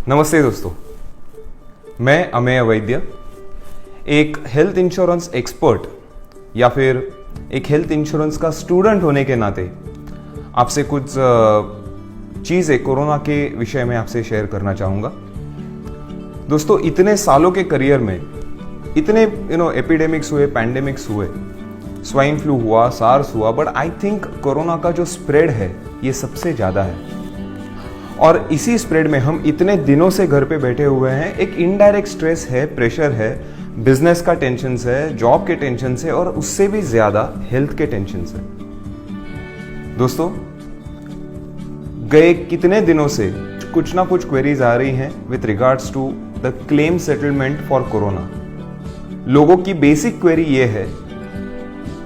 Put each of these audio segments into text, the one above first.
नमस्ते दोस्तों, मैं अमेय वैद्य, एक हेल्थ इंश्योरेंस एक्सपर्ट या फिर एक हेल्थ इंश्योरेंस का स्टूडेंट होने के नाते आपसे कुछ चीज़ें कोरोना के विषय में आपसे शेयर करना चाहूँगा। दोस्तों, इतने सालों के करियर में इतने एपिडेमिक्स हुए, पैंडेमिक्स हुए, स्वाइन फ्लू हुआ, सार्स हुआ, बट आई थिंक कोरोना का जो स्प्रेड है ये सबसे ज़्यादा है। और इसी स्प्रेड में हम इतने दिनों से घर पे बैठे हुए हैं। एक इनडायरेक्ट स्ट्रेस है, प्रेशर है, बिजनेस का टेंशन है, जॉब के टेंशन है और उससे भी ज्यादा हेल्थ के टेंशन है। दोस्तों, गए कितने दिनों से कुछ ना कुछ क्वेरीज आ रही हैं with regards to the claim settlement for corona. लोगों की बेसिक क्वेरी ये है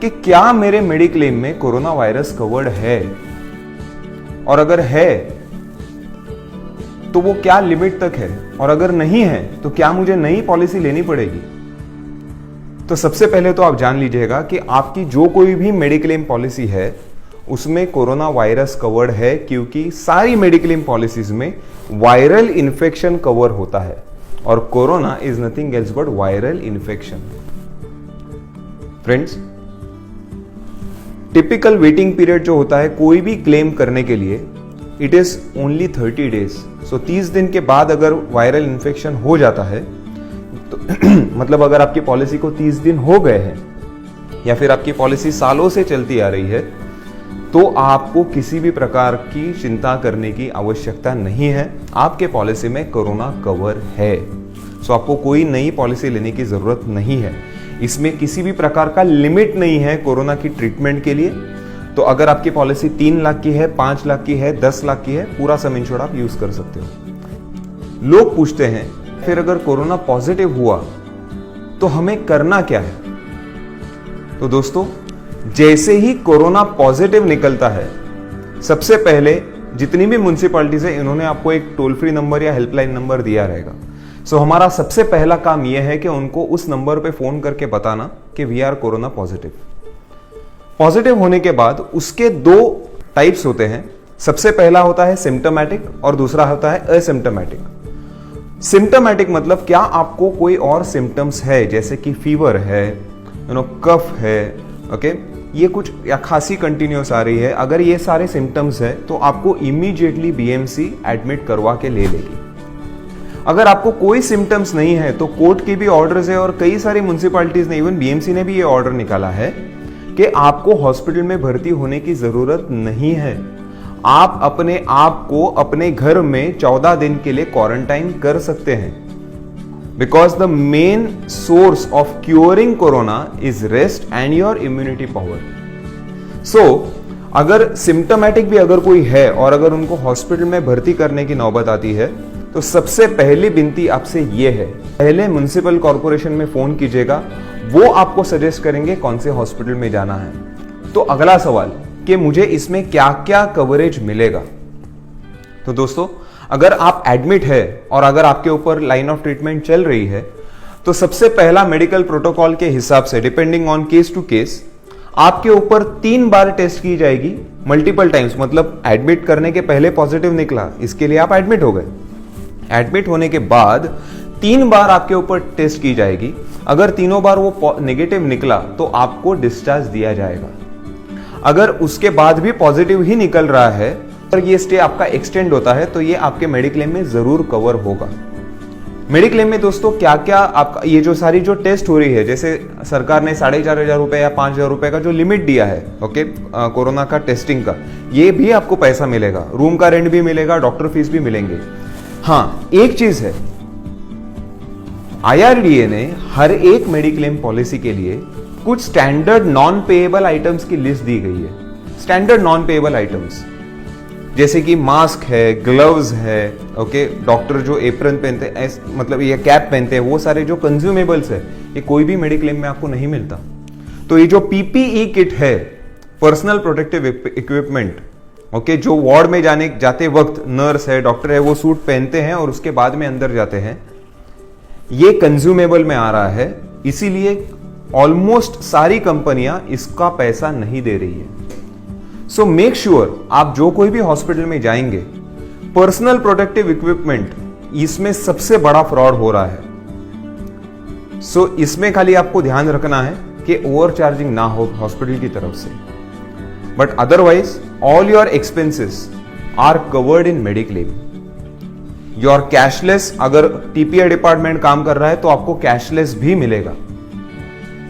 कि क्या मेरे मेडिक्लेम में कोरोना वायरस कवर्ड है, और अगर है तो वो क्या लिमिट तक है, और अगर नहीं है तो क्या मुझे नई पॉलिसी लेनी पड़ेगी। तो सबसे पहले तो आप जान लीजिएगा कि आपकी जो कोई भी मेडिक्लेम पॉलिसी है उसमें कोरोना वायरस कवर्ड है, क्योंकि सारी मेडिक्लेम पॉलिसीज में वायरल इन्फेक्शन कवर होता है और corona is nothing else but viral infection. Friends, typical waiting period जो होता है कोई भी क्लेम करने के लिए, इट इज ओनली 30 डेज। सो 30 दिन के बाद अगर वायरल इन्फेक्शन हो जाता है तो मतलब अगर आपकी पॉलिसी को 30 दिन हो गए हैं या फिर आपकी पॉलिसी सालों से चलती आ रही है, तो आपको किसी भी प्रकार की चिंता करने की आवश्यकता नहीं है। आपके पॉलिसी में कोरोना कवर है, सो आपको कोई नई पॉलिसी लेने की जरूरत नहीं है। इसमें किसी भी प्रकार का लिमिट नहीं है कोरोना की ट्रीटमेंट के लिए। तो अगर आपकी पॉलिसी 3 लाख की है, 5 लाख की है, 10 लाख की है, पूरा सम इंश्योर्ड आप यूज कर सकते हो। लोग पूछते हैं फिर अगर कोरोना पॉजिटिव हुआ तो हमें करना क्या है। तो दोस्तों, जैसे ही कोरोना पॉजिटिव निकलता है, सबसे पहले जितनी भी म्युनिसिपैलिटीज है इन्होंने आपको एक टोल फ्री नंबर या हेल्पलाइन नंबर दिया रहेगा। सो हमारा सबसे पहला काम यह है कि उनको उस नंबर पे फोन करके बताना कि we are corona positive. Positive होने के बाद उसके 2 टाइप्स होते हैं। सबसे पहला होता है सिम्टोमेटिक और दूसरा होता है असिम्टोमेटिक। सिम्टोमेटिक मतलब क्या आपको कोई और सिम्टम्स है, जैसे कि फीवर है, कफ है, ओके, ये कुछ या खांसी कंटिन्यूस आ रही है। अगर ये सारे सिम्टम्स है तो आपको इमीडिएटली बीएमसी एडमिट करवा के ले लेगी। अगर आपको कोई सिम्टम्स नहीं है तो कोर्ट के भी ऑर्डर्स है और कई सारी म्युनिसिपैलिटीज ने, इवन बीएमसी ने भी ये ऑर्डर निकाला है कि आपको हॉस्पिटल में भर्ती होने की जरूरत नहीं है। आप अपने आप को अपने घर में 14 दिन के लिए क्वारंटाइन कर सकते हैं, because the main source of curing corona is rest and your immunity power. So अगर सिम्टोमेटिक भी अगर कोई है और अगर उनको हॉस्पिटल में भर्ती करने की नौबत आती है, तो सबसे पहली विनती आपसे यह है, पहले म्युनिसिपल कॉर्पोरेशन में फोन कीजिएगा, वो आपको सजेस्ट करेंगे कौन से हॉस्पिटल में जाना है। तो अगला सवाल कि मुझे इसमें क्या क्या कवरेज मिलेगा। तो दोस्तों, अगर आप एडमिट है और अगर आपके ऊपर लाइन ऑफ ट्रीटमेंट चल रही है, तो सबसे पहला मेडिकल प्रोटोकॉल के हिसाब से, depending on case to case, आपके ऊपर 3 बार टेस्ट की जाएगी, मल्टीपल टाइम्स। मतलब एडमिट करने के पहले पॉजिटिव निकला, इसके लिए आप एडमिट हो गए। एडमिट होने के बाद 3 बार आपके ऊपर टेस्ट की जाएगी। अगर तीनों बार वो नेगेटिव निकला तो आपको डिस्चार्ज दिया जाएगा। अगर उसके बाद भी पॉजिटिव ही निकल रहा है और ये स्टे आपका एक्सटेंड होता है, तो ये आपके मेडिक्लेम में जरूर कवर होगा। मेडिक्लेम में दोस्तों क्या क्या आपका ये जो सारी जो टेस्ट हो रही है, जैसे सरकार ने 4,500 रुपए या 5,000 रुपए का जो लिमिट दिया है, ओके, कोरोना का टेस्टिंग का, ये भी आपको पैसा मिलेगा। रूम का रेंट भी मिलेगा, डॉक्टर फीस भी मिलेंगे। हाँ, एक चीज है, IRDA ने हर एक मेडिक्लेम पॉलिसी के लिए कुछ स्टैंडर्ड नॉन पेएबल आइटम्स की लिस्ट दी गई है। स्टैंडर्ड नॉन पेएबल आइटम्स जैसे कि मास्क है, ग्लव्स है, ओके, डॉक्टर जो एप्रन पहनते हैं, मतलब ये कैप पहनते हैं, वो सारे जो कंज्यूमेबल्स है, ये कोई भी मेडिक्लेम में आपको नहीं मिलता। तो ये जो PPE किट है, पर्सनल प्रोटेक्टिव इक्विपमेंट, ओके, जो वार्ड में जाते वक्त नर्स है, डॉक्टर है, वो सूट पहनते हैं और उसके बाद में अंदर जाते हैं, ये कंज्यूमेबल में आ रहा है। इसीलिए ऑलमोस्ट सारी कंपनियां इसका पैसा नहीं दे रही है। सो मेक श्योर आप जो कोई भी हॉस्पिटल में जाएंगे, पर्सनल प्रोटेक्टिव इक्विपमेंट इसमें सबसे बड़ा फ्रॉड हो रहा है। सो इसमें खाली आपको ध्यान रखना है कि ओवर चार्जिंग ना हो हॉस्पिटल की तरफ से, but otherwise all your expenses are covered in mediclaim. Your cashless, अगर टीपीआई डिपार्टमेंट काम कर रहा है तो आपको कैशलेस भी मिलेगा।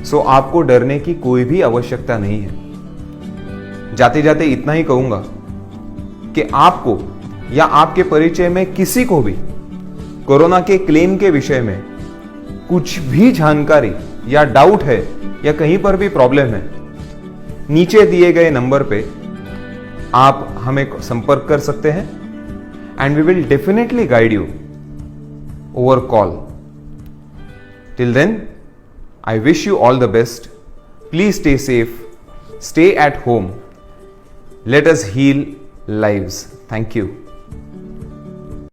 सो आपको डरने की कोई भी आवश्यकता नहीं है। जाते जाते इतना ही कहूंगा कि आपको या आपके परिचय में किसी को भी कोरोना के क्लेम के विषय में कुछ भी जानकारी या डाउट है या कहीं पर भी प्रॉब्लम है, नीचे दिए गए नंबर पे आप हमें संपर्क कर सकते हैं and we will definitely guide you over call. Till then I wish you all the best. Please stay safe, stay at home, let us heal lives. Thank you.